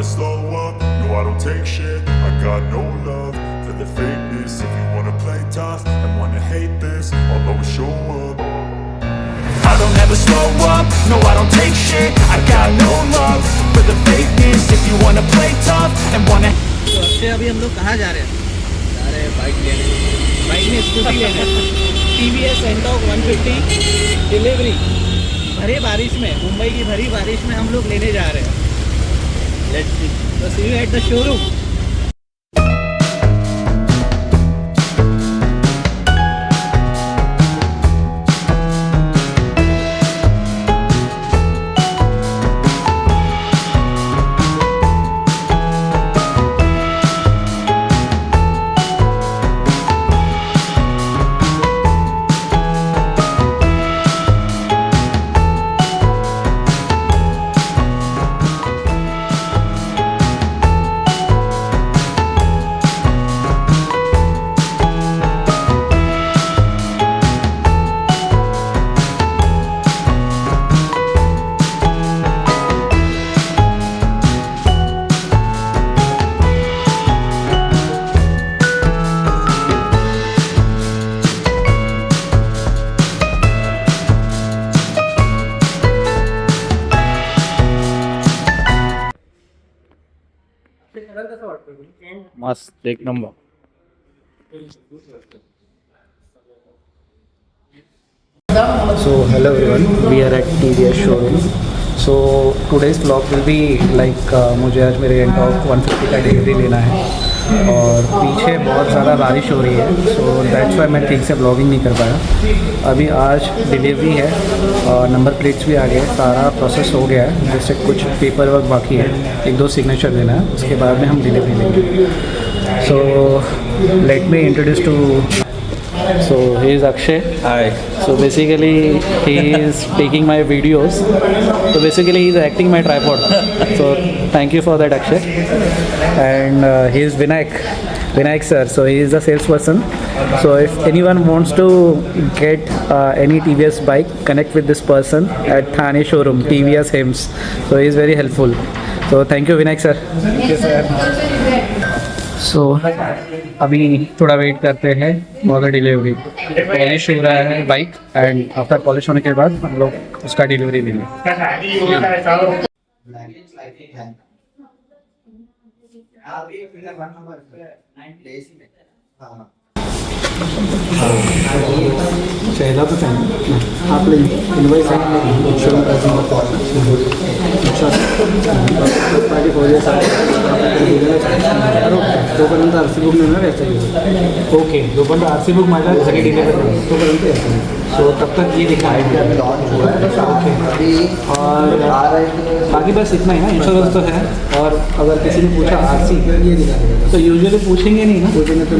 never slow up, no I don't take shit. I got no love for the fakeness. If you wanna play tough and wanna hate this, I'll always show up. I don't ever slow up, no I don't take shit. I got no love for the fakeness. If you wanna play tough and wanna. तो अक्षय अभी हम लोग कहाँ जा रहे हैं? जा रहे हैं बाइक लेने। बाइक में स्कूटी लेने। TVS Ntorq 150 delivery. भरी बारिश में, मुंबई की भरी बारिश में हम लोग लेने जा रहे हैं। Let's see. तो सी यू एट द शोरूम। मस्त एक number. So hello everyone, we are at TVS showroom. So today's vlog will be like मुझे आज मेरे एंटॉर्क 150 का डिलीवरी लेना है और पीछे बहुत ज़्यादा बारिश हो रही है, सो दैट्स वाई मैं ठीक से ब्लॉगिंग नहीं कर पाया. अभी आज डिलीवरी है और नंबर प्लेट्स भी आ गए, सारा प्रोसेस हो गया है, जैसे कुछ पेपर वर्क बाकी है, 1-2 सिग्नेचर देना है, उसके बाद में हम डिलीवरी लेंगे. So let me introduce to. So he is Akshay. Hi. So basically he is taking my videos. So basically he is acting my tripod. So thank you for that, Akshay. And he is Vinayak sir. So he is the salesperson. So if anyone wants to get any TVS bike, connect with this person at Thane showroom, TVS Hems. So he is very helpful. So thank you, Vinayak sir. Thank you, sir. सो अभी थोड़ा wait करते हैं for the delivery. Polish हो रहा है bike and after polish होने के बाद हम लोग उसका डिलीवरी लेंगे. चेहरा तो चाहिए आप लेंगे इनवाइस तोपर्यंत आर सी बुक मिळणार याचं. ओके, जोपर्यंत आर सी बुक माझ्या घरी डिलिव्हर होईल तोपर्यंत याचं. सो तब तक ये दिखाएगा. ओके, और बाकी बस इतना ही ना. इंश्योरेंस तो है, और अगर किसी ने पूछा आर सी ये दिखाएगा तो यूजुअली पूछेंगे नहीं ना, पूछेंगे तो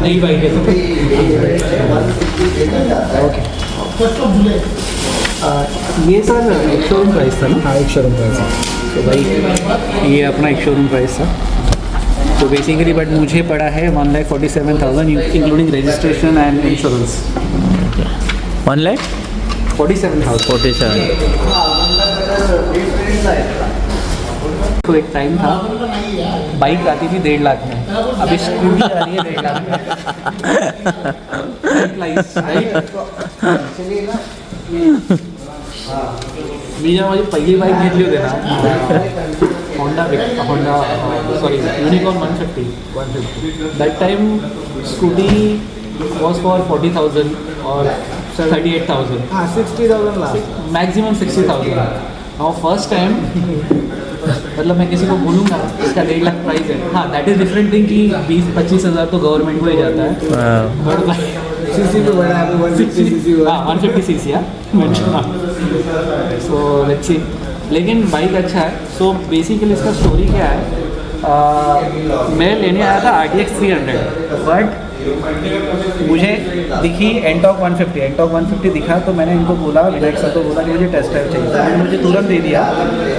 नहीं बाइक है तो. ओके, ये सर एक शोरूम प्राइस था ना? हाँ, एक शोरूम प्राइस है. तो भाई ये अपना एक शोरूम प्राइस था. तो बेसिकली बट मुझे पड़ा है 1,47,000 इंक्लूडिंग रजिस्ट्रेशन एंड इंश्योरेंस. 1,47,000. तो एक टाइम था बाइक आती थी 1.5 लाख में, अभी स्कूटी आ रही है 1.5 लाख में. मी जेव्हा माझी पहिली बाईक घेतली होती ना, Honda sorry unicorn 150. That time scooty was for 40,000 और 38,000. हाँ, 60,000 मैक्सिमम 60,000. और फर्स्ट टाइम मतलब मैं किसी को बोलूँगा इसका 1.5 लाख प्राइस है, हाँ दैट इज़ डिफरेंट थिंग कि 20-25 हज़ार तो गवर्नमेंट को ही जाता है. बट सीसी भी बड़ा है, 150 सीसी. हाँ, 150 सीसी. हाँ, सो लेट्स सी. लेकिन बाइक अच्छा है. सो बेसिकली इसका स्टोरी क्या है, मैं लेने आया था RTX 300, बट मुझे दिखी एंटॉर्क 150 दिखा, तो मैंने इनको बोला, विनायक सर को बोला कि मुझे टेस्ट ड्राइव चाहिए. तो मैंने मुझे तुरंत दे दिया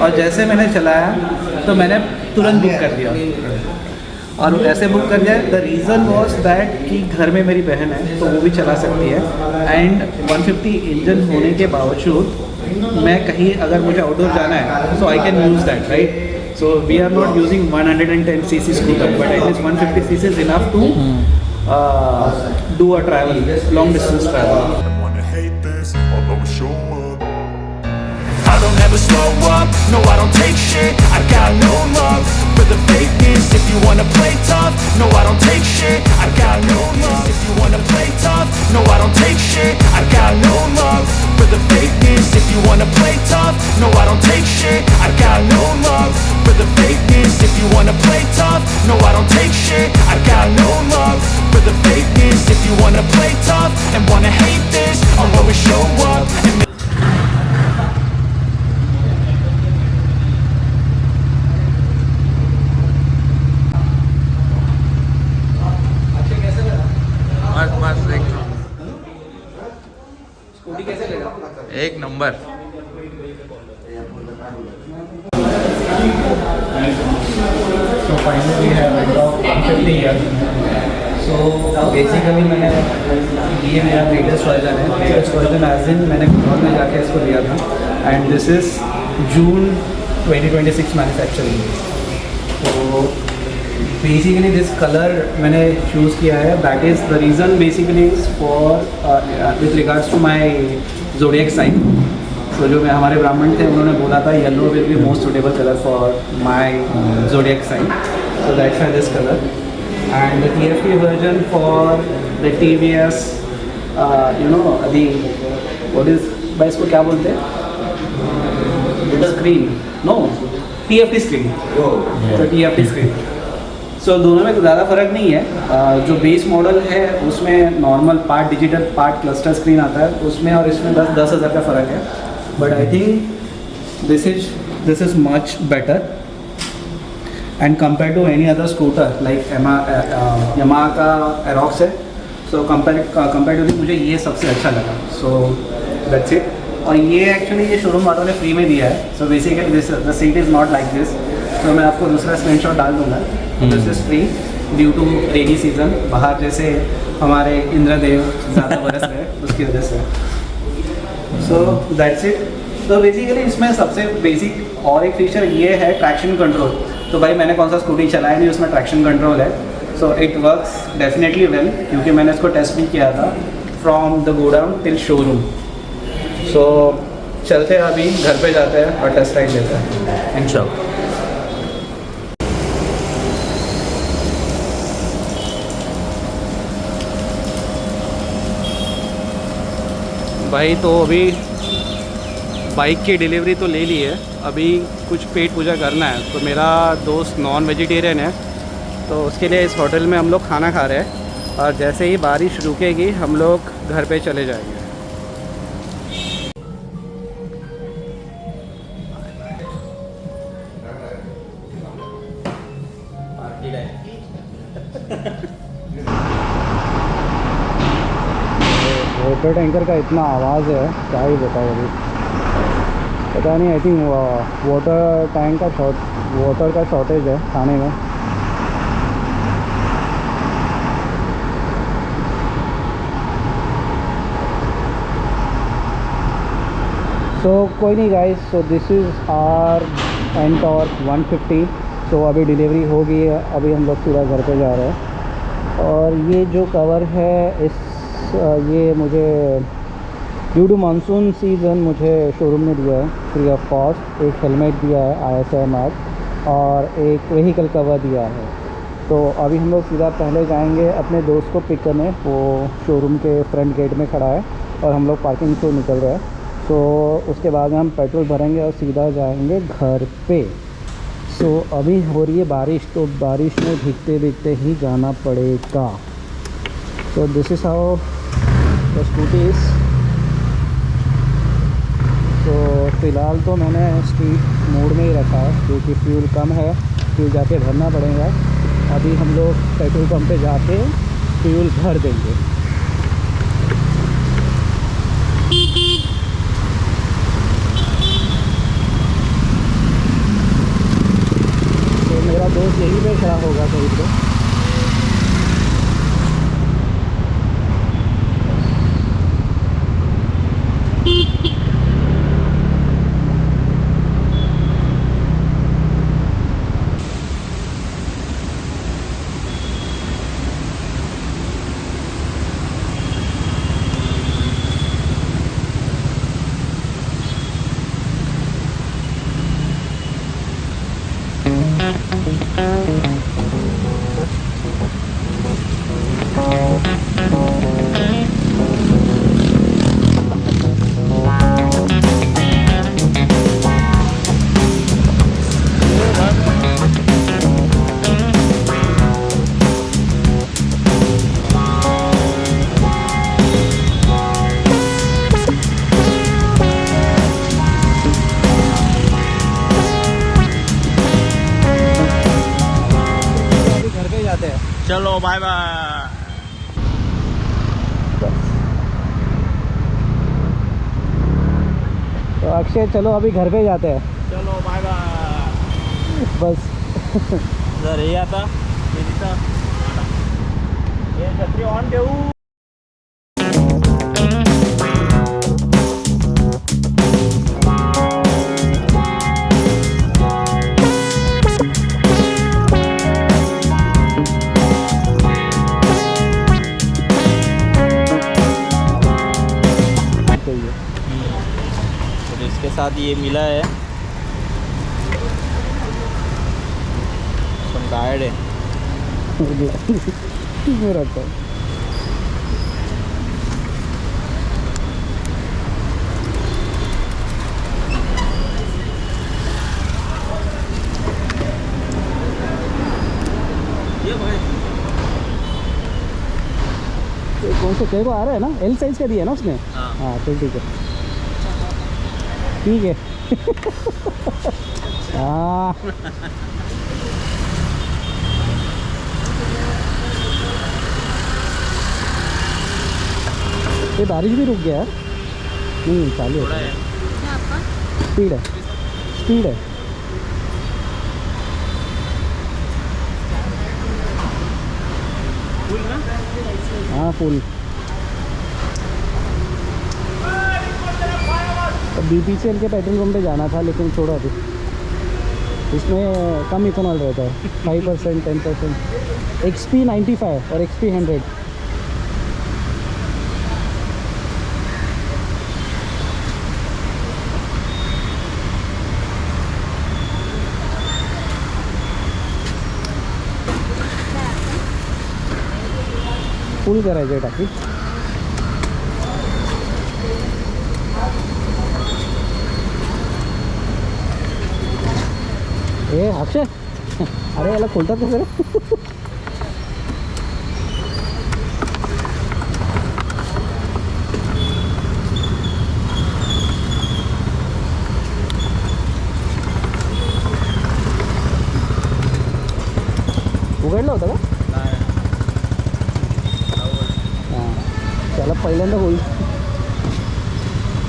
और जैसे मैंने चलाया तो मैंने तुरंत बुक कर दिया. और ऐसे बुक कर दिया. द रीज़न वॉज दैट कि घर में मेरी बहन है तो वो भी चला सकती है, एंड 150 इंजन होने के बावजूद मैं कहीं अगर मुझे आउटडोर जाना है so I can use that, right. So we are not using 110 cc scooter, but at least 150 cc is enough to do a travel, long distance travel. I wanna hate this, I'll always show up. I don't ever slow up, no I don't take shit. I got no love for the fakeness. If you wanna play tough, no I don't take shit. I got no love. If you wanna play tough, no I don't take shit. I got no love for the fakeness. If you wanna play tough, no I don't take shit. I got no love for the fakeness. If you wanna play tough, no I don't take shit. I got no love for the fakeness. If you wanna play tough and wanna hate this, I'll always show up and मस्त मस्त scooty कैसे लगा? एक number. So finally we have went off 150 here. So basically मैंने ये मेरा latest version है. Latest version as in मैंने गुजरात में जाके इसको लिया था. And this is June 2026 manufacturing. So basically this color मैंने choose किया है. That is the reason basically is for with regards to my zodiac sign. तो जो मैं हमारे ब्राह्मण थे उन्होंने बोला था yellow will be most suitable colour for my zodiac sign, so that's why this colour. And the TFT version for the TVS you know the what is भाई इसको क्या बोलते हैं, स्क्रीन नो TFT स्क्रीन, तो TFT screen. So दोनों में ज़्यादा फ़र्क नहीं है. जो बेस मॉडल है उसमें normal part digital part cluster screen आता है उसमें, और इसमें 10,000 का फ़र्क है. But I think this is much better, and compared to any other scooter like Yamaha का Aerox है, so comparatively मुझे ये सबसे अच्छा लगा. So that's it. और ये actually ये शोरूम वालों ने फ्री में दिया है. So basically the seat is not like this. तो मैं आपको दूसरा स्क्रीनशॉट डाल दूँगा. This is free due to rainy season. बाहर जैसे हमारे इंद्रदेव ज़्यादा बरस रहे उसकी वजह से. So that's it. तो बेसिकली इसमें सबसे बेसिक और एक फीचर ये है ट्रैक्शन कंट्रोल. तो भाई मैंने कौन सा स्कूटी चलाया नहीं, उसमें ट्रैक्शन कंट्रोल है. So it works definitely well, क्योंकि मैंने इसको टेस्ट भी किया था from the godown till showroom. So चलते हैं अभी घर पे जाते हैं और टेस्ट राइड लेते हैं इंशाल्लाह. भाई तो अभी बाइक की डिलीवरी तो ले ली है, अभी कुछ पेट पूजा करना है. तो मेरा दोस्त नॉन वेजिटेरियन है, तो उसके लिए इस होटल में हम लोग खाना खा रहे हैं, और जैसे ही बारिश रुकेगी हम लोग घर पे चले जाएंगे. वाटर टैंकर का इतना आवाज़ है क्या ही बताओ. अभी पता नहीं, आई थिंक वाटर टैंक का वाटर का शॉर्टेज है खाने में. सो कोई नहीं guys. So this is our Ntorq 150. So अभी डिलीवरी हो गई है, अभी हम लोग सीधा घर पे जा रहे हैं. और ये जो कवर है ये मुझे ड्यू टू मानसून सीज़न मुझे शोरूम ने दिया है फ्री ऑफ कॉस्ट. एक हेलमेट दिया है ISMR और एक व्हीकल कवर दिया है. तो अभी हम लोग सीधा पहले जाएंगे अपने दोस्त को पिक करने. वो शोरूम के फ्रंट गेट में खड़ा है और हम लोग पार्किंग से निकल रहे हैं. तो उसके बाद में हम पेट्रोल भरेंगे और सीधा जाएंगे घर पे. सो अभी हो रही है बारिश, तो बारिश में भीगते भीगते ही जाना पड़ेगा. So this is how the scooty is. तो फ़िलहाल तो मैंने स्ट्रीट मोड में ही रखा है क्योंकि फ्यूल कम है, फ्यूल जाके भरना पड़ेगा. अभी हम लोग पेट्रोल पंप पे जाके फ्यूल भर देंगे. तो मेरा दोस्त यहीं पे खड़ा होगा कहीं पे. अभी घर पे जाते हैं। चलो बाय बाय। तो अक्षय चलो अभी घर पे जाते हैं चलो बाय बाय। बस। जर हे आता हे तिथं हे छत्री ऑन ठेवू. और इसके साथ ये मिला है गाइड है. मेरा तो ये भाई कौन से कई को आ रहा है ना, एल साइज का दिया है ना उसने। हाँ. हाँ चल ठीक है, ठीक है। हाँ ये बारिश भी रुक गया यार। नहीं चालू थोड़ा है, है. स्पीड है, स्पीड है। फुल ना. हाँ फुल। BPCL के पेट्रोल पंप पे जाना था लेकिन छोड़ो अभी, इसमें कम इथेनॉल रहता है 5% 10%। XP 95 और XP 100। फुल करायचं आहे टाकी। ए अक्षय, अरे याला खोलतात कसं रे? उघडलं होतं का? हां त्याला पहिल्यांदा होईल।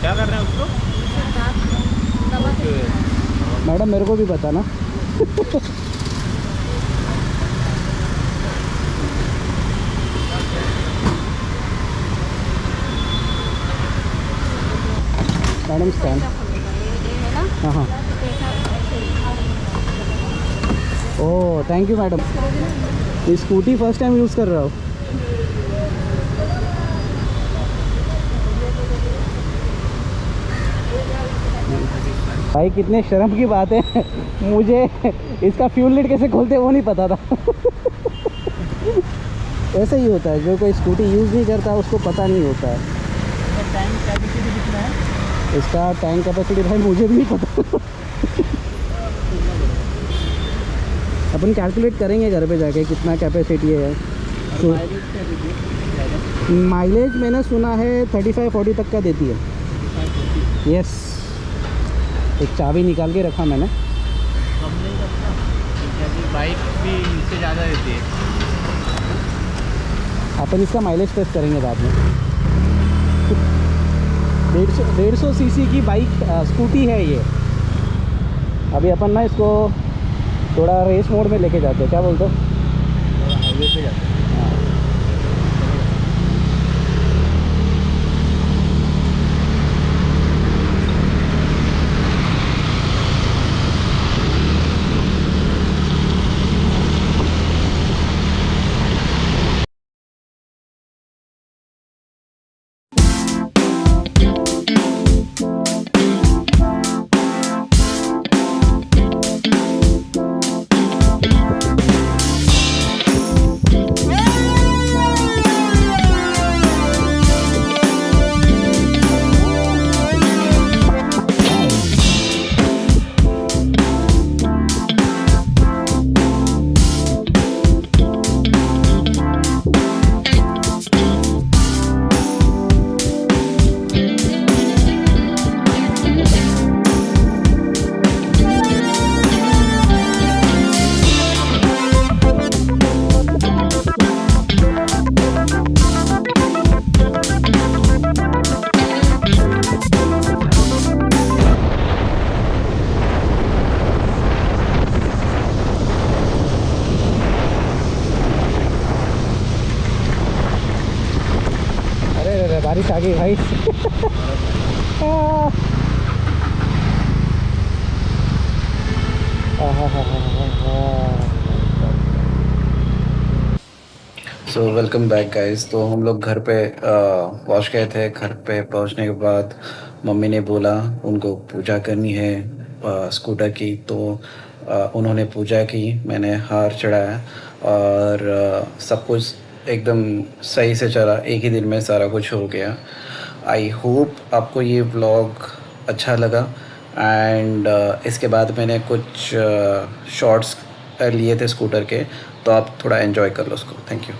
क्या कर रहे हैं उसको. मैडम मेरे को भी बताना। Madam scan. हाँ हाँ ओह थैंक यू मैडम। ये स्कूटी फर्स्ट टाइम यूज़ कर रहा हूँ। भाई कितने शर्म की बात है, मुझे इसका फ्यूल लिड कैसे खोलते हैं वो नहीं पता था। ऐसे ही होता है, जो कोई स्कूटी यूज़ नहीं करता उसको पता नहीं होता है। टैंक कैपेसिटी कितना है? इसका टैंक कैपेसिटी भाई मुझे भी नहीं पता। अपन कैलकुलेट करेंगे घर पे जाके कितना कैपेसिटी है। माइलेज मैंने सुना है 35-40 तक का देती है। यस, एक चाबी निकाल के रखा मैंने। बाइक भी इससे ज़्यादा देती है. अपन इसका माइलेज टेस्ट करेंगे बाद में। 150 सीसी की बाइक स्कूटी है ये। अभी अपन ना इसको थोड़ा रेस मोड में लेके जाते हैं, क्या बोलते हो? हाईवे पे जाते हैं. बारिश आ गई भाई सो वेलकम बैक गाइस। तो हम लोग घर पे पहुंच गए थे। घर पे पहुंचने के बाद मम्मी ने बोला उनको पूजा करनी है स्कूटर की, तो उन्होंने पूजा की, मैंने हार चढ़ाया और सब कुछ एकदम सही से चला। एक ही दिन में सारा कुछ हो गया। आई होप आपको ये व्लॉग अच्छा लगा। एंड इसके बाद मैंने कुछ शॉर्ट्स लिए थे स्कूटर के, तो आप थोड़ा एंजॉय कर लो उसको। Thank you.